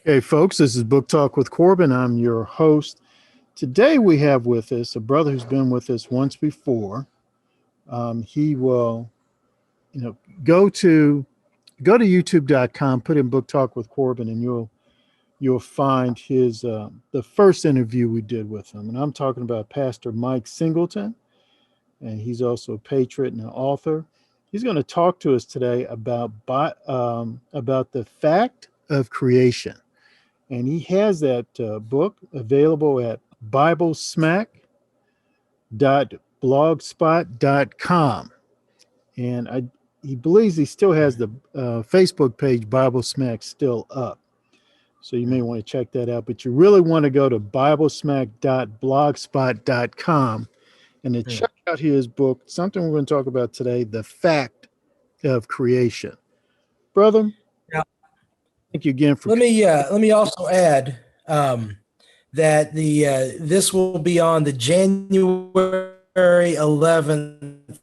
Hey, folks, this is Book Talk with Corbin. I'm your host. Today we have with us a brother who's been with us once before. He will, you know, go to youtube.com, put in Book Talk with Corbin, and you'll find his the first interview we did with him. And I'm talking about Pastor Mike Singleton, and he's also a patriot and an author. He's going to talk to us today about the fact of creation. And he has that book available at biblesmack.blogspot.com. And he believes he still has the Facebook page Bible Smack still up. So you may want to check that out. But you really want to go to biblesmack.blogspot.com and to check out his book, something we're going to talk about today, The Fact of Creation. Brother, thank you again for. Let me also add that this will be on the January 11th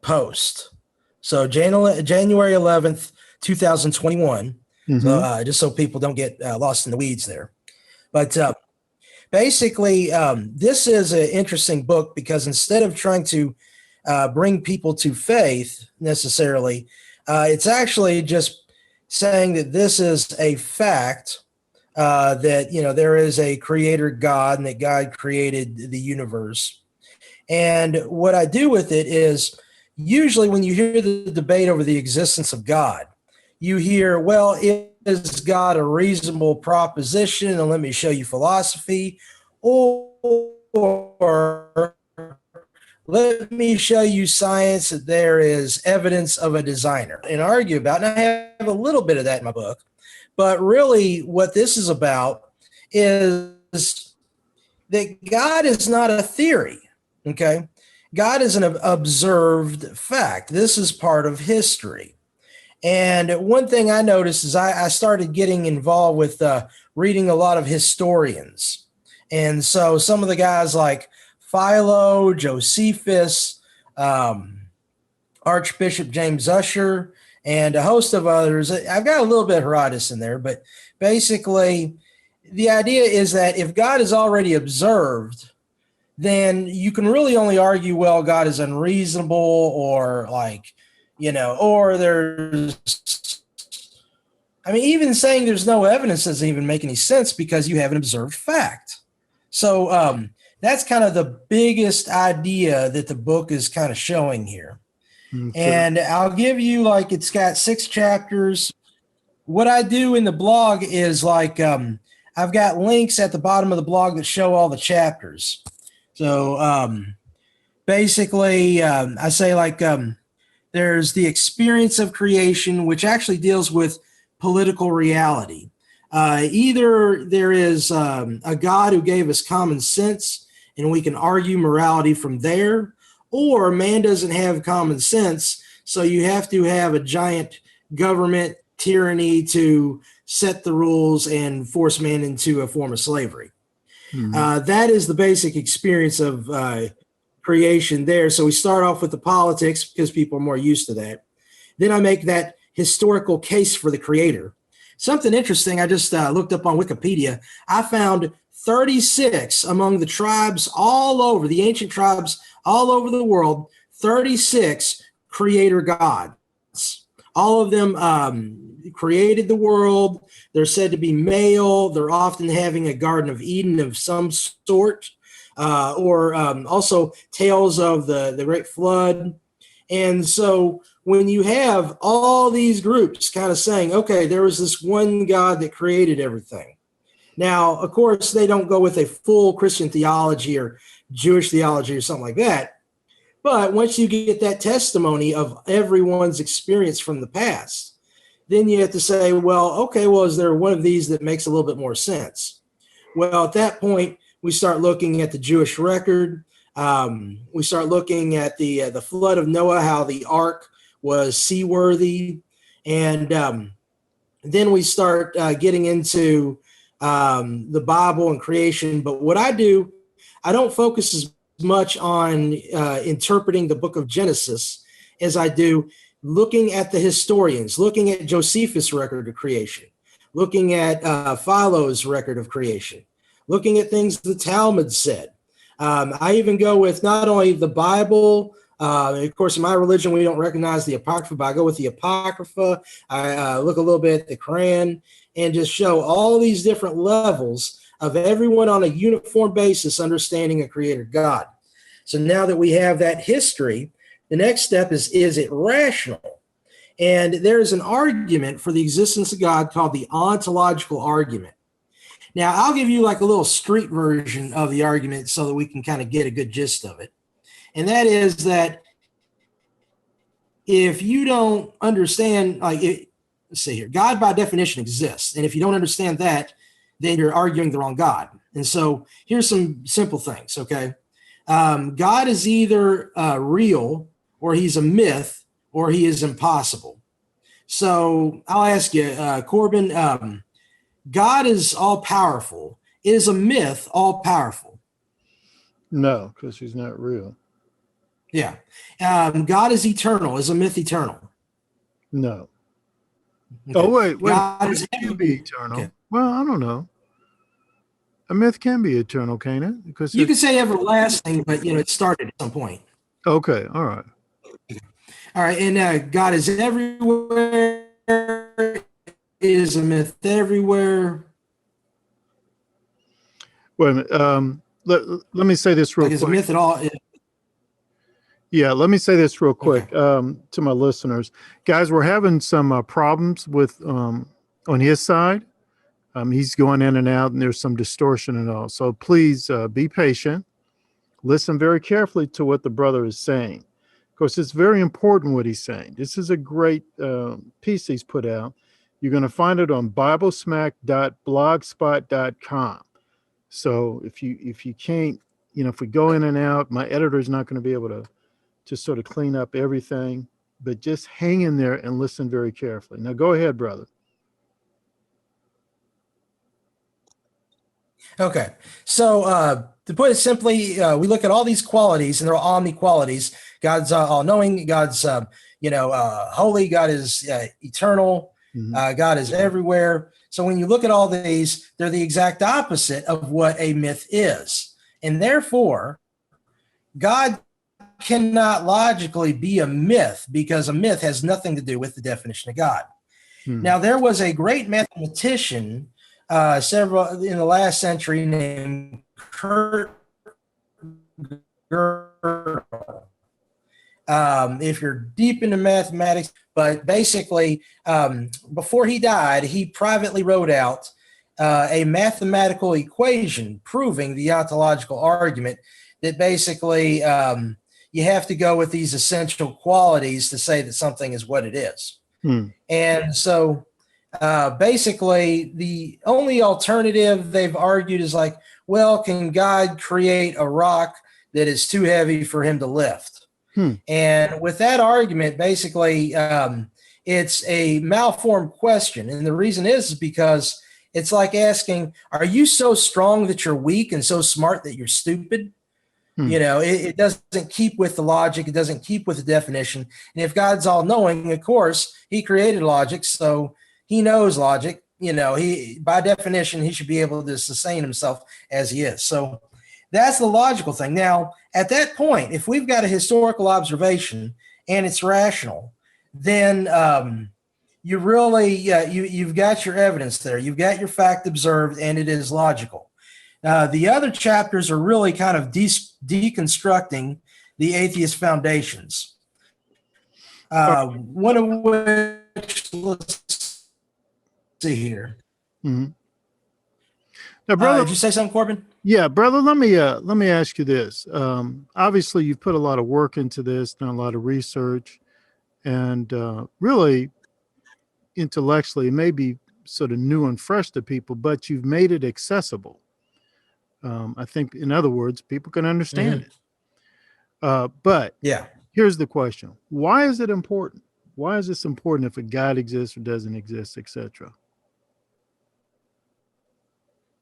post. So January 11th, 2021. Mm-hmm. So just so people don't get lost in the weeds there. But basically, this is an interesting book because instead of trying to bring people to faith necessarily, it's actually just saying that this is a fact, that, there is a creator God and that God created the universe. And what I do with it is usually when you hear the debate over the existence of God, you hear, well, is God a reasonable proposition? And let me show you philosophy. Or let me show you science that there is evidence of a designer and argue about. And I have a little bit of that in my book. But really what this is about is that God is not a theory, okay? God is an observed fact. This is part of history. And one thing I noticed is I started getting involved with reading a lot of historians. And so some of the guys like Philo, Josephus, Archbishop James Ussher, and a host of others. I've got a little bit of Herodotus in there, but basically the idea is that if God is already observed, then you can really only argue, well, God is unreasonable or or even saying there's no evidence doesn't even make any sense because you have an observed fact. So that's kind of the biggest idea that the book is kind of showing here. Okay. And I'll give you it's got 6 chapters. What I do in the blog is I've got links at the bottom of the blog that show all the chapters. So basically I say there's the experience of creation, which actually deals with political reality. Either there is a God who gave us common sense and we can argue morality from there, or man doesn't have common sense, so you have to have a giant government tyranny to set the rules and force man into a form of slavery. Mm-hmm. That is the basic experience of creation there. So we start off with the politics because people are more used to that. Then I make that historical case for the creator. Something interesting, I just looked up on Wikipedia. I found 36 among the tribes all over, the ancient tribes all over the world, 36 creator gods. All of them created the world. They're said to be male. They're often having a Garden of Eden of some sort. Or also tales of the Great Flood. And so when you have all these groups kind of saying, okay, there was this one God that created everything. Now, of course, they don't go with a full Christian theology or Jewish theology or something like that. But once you get that testimony of everyone's experience from the past, then you have to say, well, okay, well, is there one of these that makes a little bit more sense? Well, at that point, we start looking at the Jewish record. We start looking at the flood of Noah, how the ark was seaworthy. And then we start getting into the Bible and creation. But what I do, I don't focus as much on interpreting the book of Genesis as I do looking at the historians, looking at Josephus' record of creation, looking at Philo's record of creation, looking at things the Talmud said. I even go with not only the Bible. Of course, in my religion, we don't recognize the Apocrypha, but I go with the Apocrypha. I look a little bit at the Quran and just show all these different levels of everyone on a uniform basis understanding a creator God. So now that we have that history, the next step is it rational? And there's an argument for the existence of God called the ontological argument. Now, I'll give you like a little street version of the argument so that we can kind of get a good gist of it. And that is that if you don't understand, let's see here, God by definition exists. And if you don't understand that, then you're arguing the wrong God. And so here's some simple things, okay? God is either real, or he's a myth, or he is impossible. So I'll ask you, Corbin, God is all powerful. Is a myth all powerful? No, because he's not real. Yeah. God is eternal. Is a myth eternal? No. Okay. Oh, wait. God It can be eternal. Okay. Well, I don't know. A myth can be eternal, can't it? Because you can say everlasting, but it started at some point. Okay. All right. All right. And God is everywhere. Is a myth everywhere? Wait a minute. Let me say this real quick. Is a myth at all? Yeah, let me say this real quick to my listeners. Guys, we're having some problems with on his side. He's going in and out, and there's some distortion and all. So please be patient. Listen very carefully to what the brother is saying. Of course, it's very important what he's saying. This is a great piece he's put out. You're going to find it on biblesmack.blogspot.com. So if you can't, if we go in and out, my editor is not going to be able to sort of clean up everything, but just hang in there and listen very carefully. Now go ahead, brother. Okay. So to put it simply, we look at all these qualities, and they're all omni qualities. God's all-knowing. God's, holy. God is eternal. Mm-hmm. God is everywhere. So when you look at all these, they're the exact opposite of what a myth is. And therefore, God cannot logically be a myth, because a myth has nothing to do with the definition of God. Now, there was a great mathematician several in the last century named Kurt Gödel. If you're deep into mathematics, but basically, before he died, he privately wrote out a mathematical equation proving the ontological argument that basically you have to go with these essential qualities to say that something is what it is. And so basically, the only alternative they've argued is like, well, can God create a rock that is too heavy for him to lift? And with that argument, basically, it's a malformed question. And the reason is because it's like asking, are you so strong that you're weak and so smart that you're stupid? It doesn't keep with the logic. It doesn't keep with the definition. And if God's all knowing, of course, he created logic. So he knows logic. He, by definition, he should be able to sustain himself as he is. So that's the logical thing. Now, at that point, if we've got a historical observation and it's rational, then you really, you've got your evidence there. You've got your fact observed, and it is logical. The other chapters are really kind of deconstructing the atheist foundations. One of which, let's see here. Mm-hmm. Now, brother, did you say something, Corbin? Yeah, brother. Let me ask you this. Obviously, you've put a lot of work into this, done a lot of research, and really, intellectually, it may be sort of new and fresh to people, but you've made it accessible. I think, in other words, people can understand it. But yeah, here's the question: why is it important? Why is this important if a God exists or doesn't exist, etc.?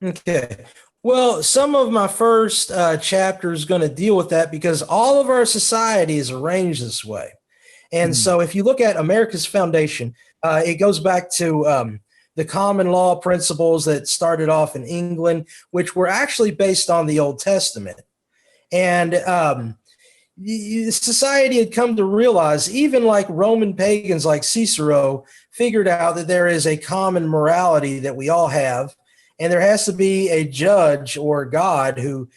Okay. Well, some of my first chapter is going to deal with that because all of our society is arranged this way. And so if you look at America's foundation, it goes back to the common law principles that started off in England, which were actually based on the Old Testament. And society had come to realize, even like Roman pagans like Cicero figured out that there is a common morality that we all have, and there has to be a judge or God who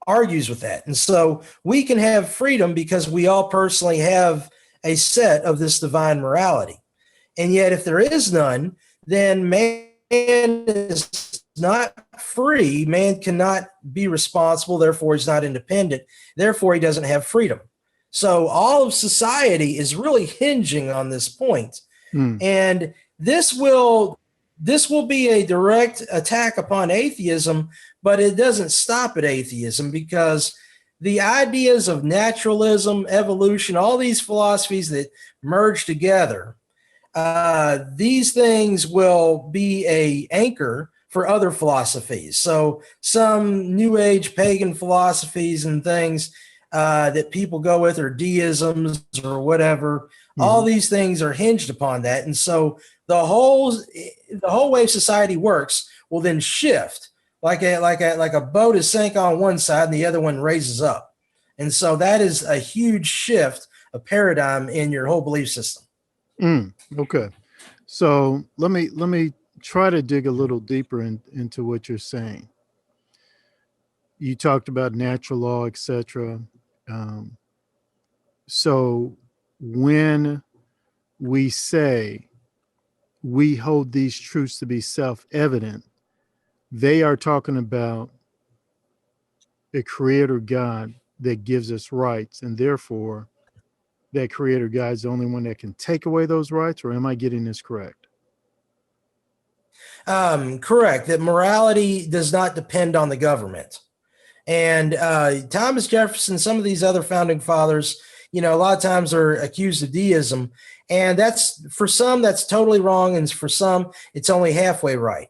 argues with that. And so we can have freedom because we all personally have a set of this divine morality. And yet, if there is none, then man is not free. Man cannot be responsible. Therefore, he's not independent. Therefore, he doesn't have freedom. So all of society is really hinging on this point. And this will be a direct attack upon atheism, but it doesn't stop at atheism, because the ideas of naturalism, evolution, all these philosophies that merge together, these things will be a anchor for other philosophies. So some new age pagan philosophies and things that people go with, or deisms or whatever, all these things are hinged upon that. And so the whole way society works will then shift, like a boat is sank on one side and the other one raises up. And so that is a huge shift, a paradigm in your whole belief system. Okay. So let me try to dig a little deeper into what you're saying. You talked about natural law, etc. So when we say we hold these truths to be self-evident, they are talking about a creator God that gives us rights, and therefore that creator God is the only one that can take away those rights, or am I getting this correct? Correct. That morality does not depend on the government. And Thomas Jefferson, some of these other founding fathers, a lot of times are accused of deism. And for some, that's totally wrong. And for some, it's only halfway right.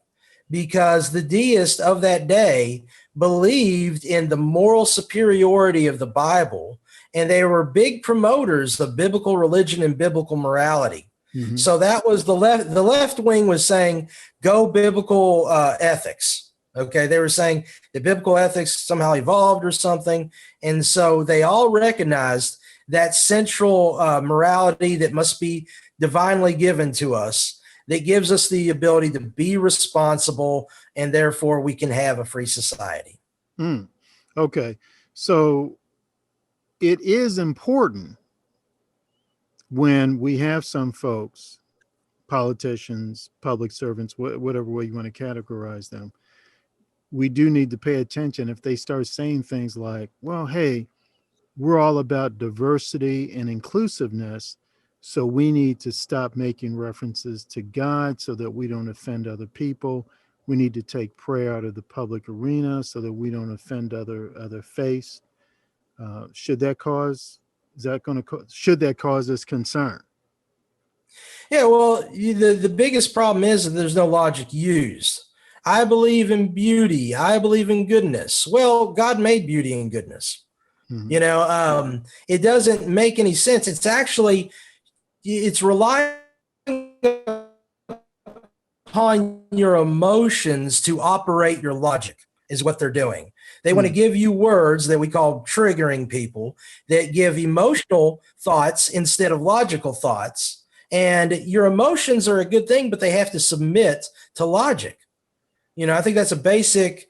Because the deists of that day believed in the moral superiority of the Bible, and they were big promoters of biblical religion and biblical morality. So that was the left. The left wing was saying, go biblical ethics. Okay. They were saying that biblical ethics somehow evolved or something. And so they all recognized that central morality that must be divinely given to us, that gives us the ability to be responsible, and therefore we can have a free society. Okay. So it is important when we have some folks, politicians, public servants, whatever way you want to categorize them, we do need to pay attention if they start saying things like, well, hey, we're all about diversity and inclusiveness, so we need to stop making references to God so that we don't offend other people. We need to take prayer out of the public arena so that we don't offend other faiths. Should that cause us concern? Yeah, well, the biggest problem is that there's no logic used. I believe in beauty. I believe in goodness. Well, God made beauty and goodness. It doesn't make any sense. It's relying upon your emotions to operate your logic is what they're doing. They want to give you words that we call triggering people, that give emotional thoughts instead of logical thoughts. And your emotions are a good thing, but they have to submit to logic. I think that's a basic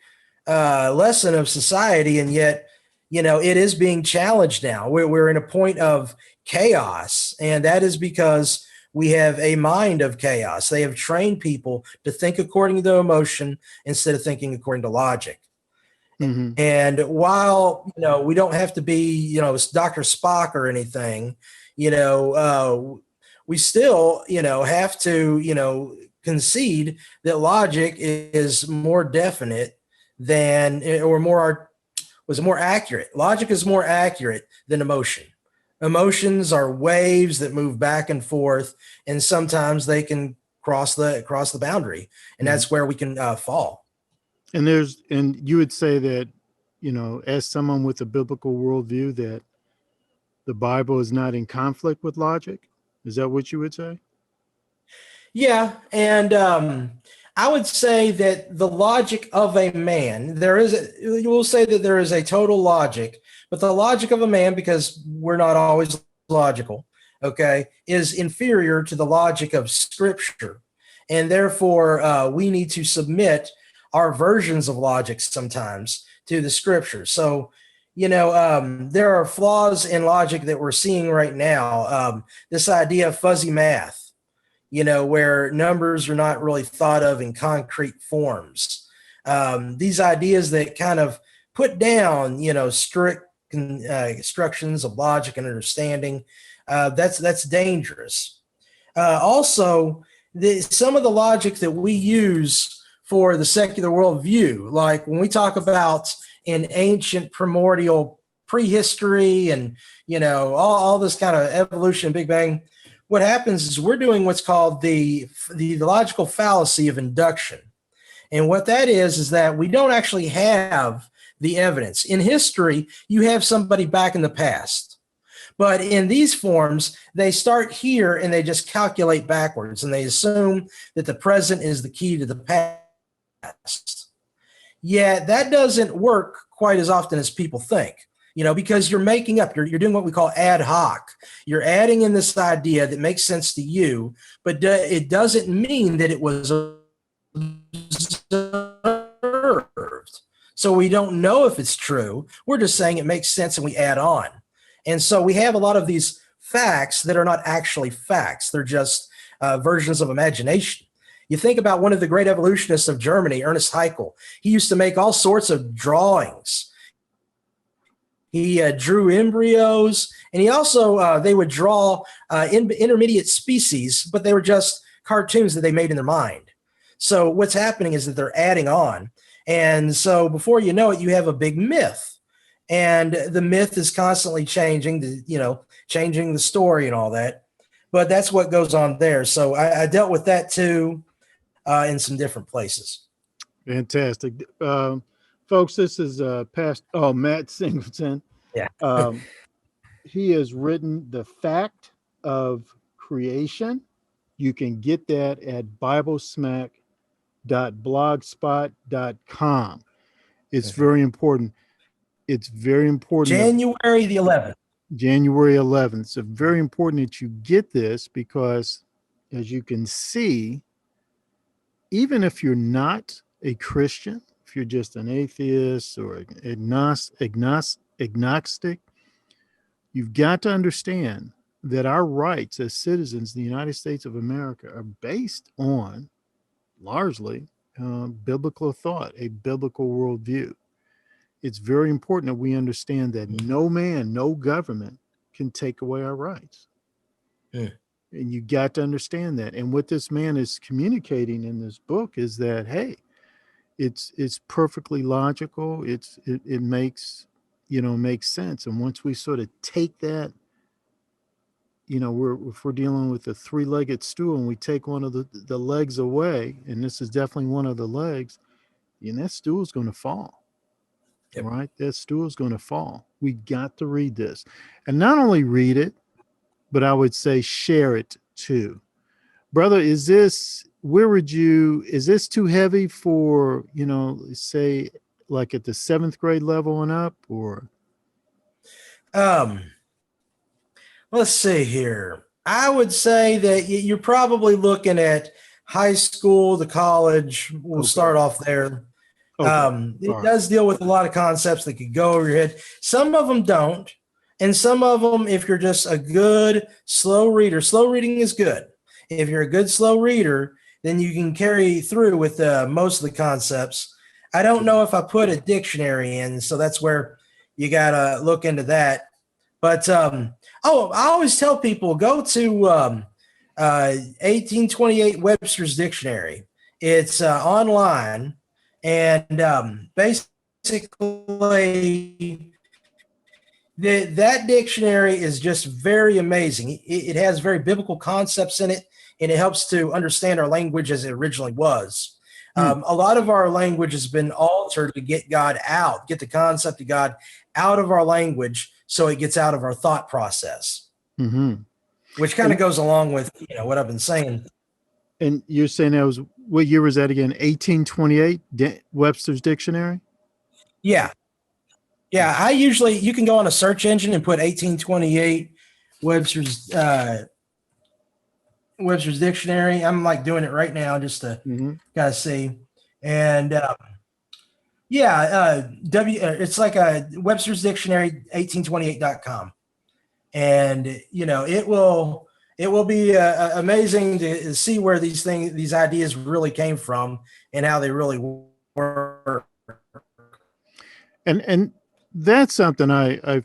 lesson of society. And yet, it is being challenged now. We're in a point of chaos. And that is because we have a mind of chaos. They have trained people to think according to their emotion instead of thinking according to logic. And while, we don't have to be, Dr. Spock or anything, we still, have to, concede that logic is more definite than, was more accurate. Logic is more accurate than emotion. Emotions are waves that move back and forth, and sometimes they can cross the boundary, and that's where we can fall. And you would say that, as someone with a biblical worldview, that the Bible is not in conflict with logic. Is that what you would say? Yeah, and I would say that the logic of a man, you will say that there is a total logic, but the logic of a man, because we're not always logical, okay, is inferior to the logic of Scripture, and therefore we need to submit our versions of logic sometimes to the Scripture. So. There are flaws in logic that we're seeing right now. This idea of fuzzy math, where numbers are not really thought of in concrete forms. These ideas that kind of put down, strict instructions of logic and understanding, that's dangerous. Also, some of the logic that we use for the secular worldview, like when we talk about in ancient primordial prehistory and, all this kind of evolution, Big Bang, what happens is we're doing what's called the logical fallacy of induction. And what that is that we don't actually have the evidence. In history, you have somebody back in the past. But in these forms, they start here and they just calculate backwards and they assume that the present is the key to the past. Yet that doesn't work quite as often as people think. Because you're making up, you're doing what we call ad hoc. You're adding in this idea that makes sense to you, but it doesn't mean that it was observed. So we don't know if it's true. We're just saying it makes sense and we add on. And so we have a lot of these facts that are not actually facts. They're just versions of imagination. You think about one of the great evolutionists of Germany, Ernest Haeckel. He used to make all sorts of drawings. He drew embryos, and he also, they would draw intermediate species, but they were just cartoons that they made in their mind. So what's happening is that they're adding on. And so before you know it, you have a big myth. And the myth is constantly changing, changing the story and all that. But that's what goes on there. So I dealt with that too. In some different places. Fantastic. Folks, this is Matt Singleton. Yeah. He has written The Fact of Creation. You can get that at biblesmack.blogspot.com. It's very important. It's very important. January the 11th. January 11th. It's very important that you get this because, as you can see, even if you're not a Christian, if you're just an atheist or agnostic, you've got to understand that our rights as citizens of the United States of America are based on largely biblical thought, a biblical worldview. It's very important that we understand that no man, no government can take away our rights. Yeah. And you got to understand that. And what this man is communicating in this book is that, hey, it's perfectly logical. It makes sense. And once we sort of take that, if we're dealing with a three-legged stool and we take one of the legs away, and this is definitely one of the legs, and that stool is going to fall. Yep. Right? That stool is going to fall. We got to read this. And not only read it, but I would say share it too. Brother, is this too heavy for, say like at the 7th grade level and up, or? Let's see here. I would say that you're probably looking at high school to college. We'll start off there. Okay. It does deal with a lot of concepts that could go over your head. Some of them don't. And some of them, if you're just a good slow reader, slow reading is good. If you're a good slow reader, then you can carry through with most of the concepts. I don't know if I put a dictionary in, so that's where you got to look into that. But, I always tell people, go to 1828 Webster's Dictionary. It's online, and basically that dictionary is just very amazing. It has very biblical concepts in it, and it helps to understand our language as it originally was. A lot of our language has been altered to get God out, get the concept of God out of our language so it gets out of our thought process, which kind of goes along with what I've been saying. And you're saying that was, what year was that again? 1828, Webster's Dictionary? Yeah. Yeah. You can go on a search engine and put 1828 Webster's, Webster's Dictionary. I'm like doing it right now just to Mm-hmm. kind of see. And it's like a Webster's Dictionary 1828.com. And it will be amazing to see where these ideas really came from and how they really work. And that's something I've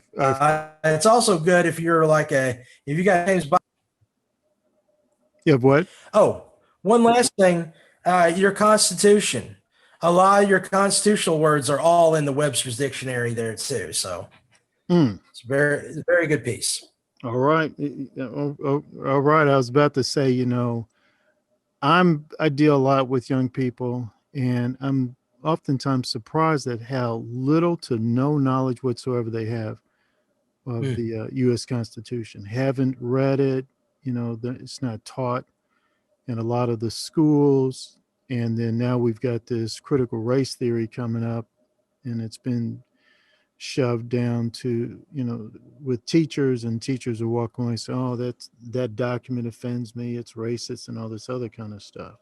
It's also good if you're if you got James. yeah, what? Oh, one last thing, your Constitution. A lot of your constitutional words are all in the Webster's Dictionary there too. So Mm. it's a very good piece. All right. All right. I was about to say, I deal a lot with young people, and I'm oftentimes surprised at how little to no knowledge whatsoever they have of Hmm. the U.S. Constitution. Haven't read it. It's not taught in a lot of the schools. And then now we've got this critical race theory coming up, and it's been shoved down to, with teachers, and teachers are walking away and say, oh, that document offends me, it's racist, and all this other kind of stuff.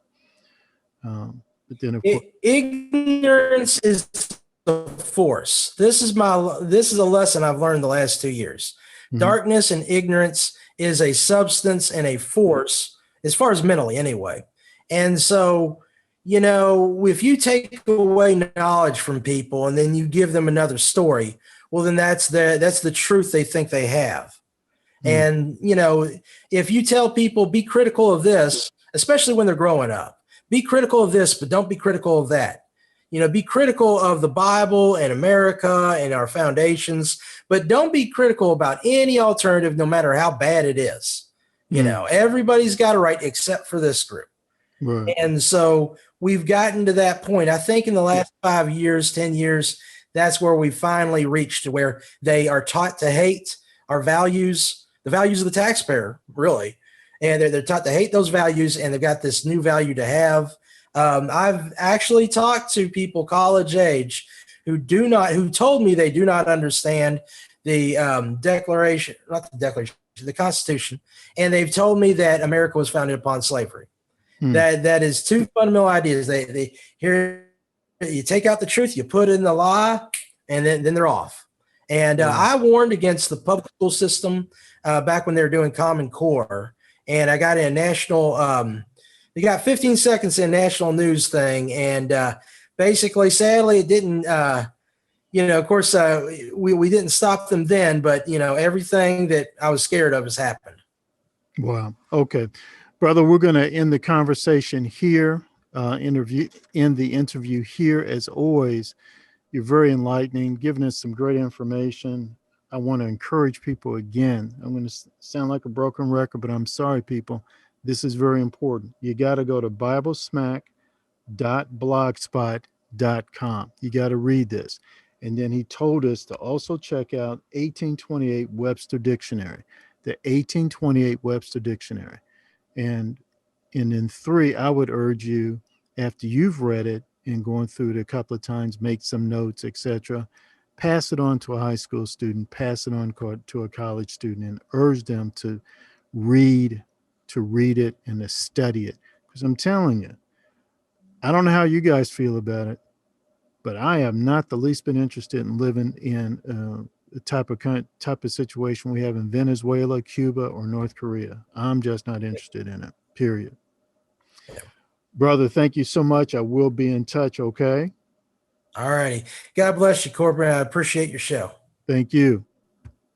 But then, of course, Ignorance is the force. This is a lesson I've learned the last 2 years. mhm, Darkness and ignorance is a substance and a force, as far as mentally anyway. And so, if you take away knowledge from people and then you give them another story, well, then that's the truth they think they have. mm, And, if you tell people be critical of this, especially when they're growing up, be critical of this, but don't be critical of that. Be critical of the Bible and America and our foundations, but don't be critical about any alternative, no matter how bad it is. mm, Everybody's got a right except for this group. right. And so we've gotten to that point. I think in the last 5 years, 10 years, that's where we finally reached to where they are taught to hate our values, the values of the taxpayer, really. And they're taught to hate those values, and they've got this new value to have. I've actually talked to people college age who told me they do not understand the Declaration, not the Declaration, the Constitution, and they've told me that America was founded upon slavery. Mm, That is two fundamental ideas. They here you take out the truth, you put in the lie, and then they're off. And right. I warned against the public school system back when they were doing Common Core, and I got in a national. They got 15 seconds in a national news thing, and basically, sadly, it didn't. Of course, we didn't stop them then, but everything that I was scared of has happened. Wow. Okay, brother, we're going to end the conversation here. End the interview here. As always, you're very enlightening, giving us some great information. I want to encourage people again. I'm going to sound like a broken record, but I'm sorry, people. This is very important. You got to go to biblesmack.blogspot.com. You got to read this. And then he told us to also check out 1828 Webster Dictionary, the 1828 Webster Dictionary. And in three, I would urge you, after you've read it and going through it a couple of times, make some notes, etc. Pass it on to a high school student, pass it on to a college student, and urge them read, to read it and to study it. Because I'm telling you, I don't know how you guys feel about it, but I have not the least been interested in living in the type of situation we have in Venezuela, Cuba, or North Korea. I'm just not interested in it. Period. Brother, thank you so much. I will be in touch. Okay. All righty. God bless you, Corbin. I appreciate your show. Thank you.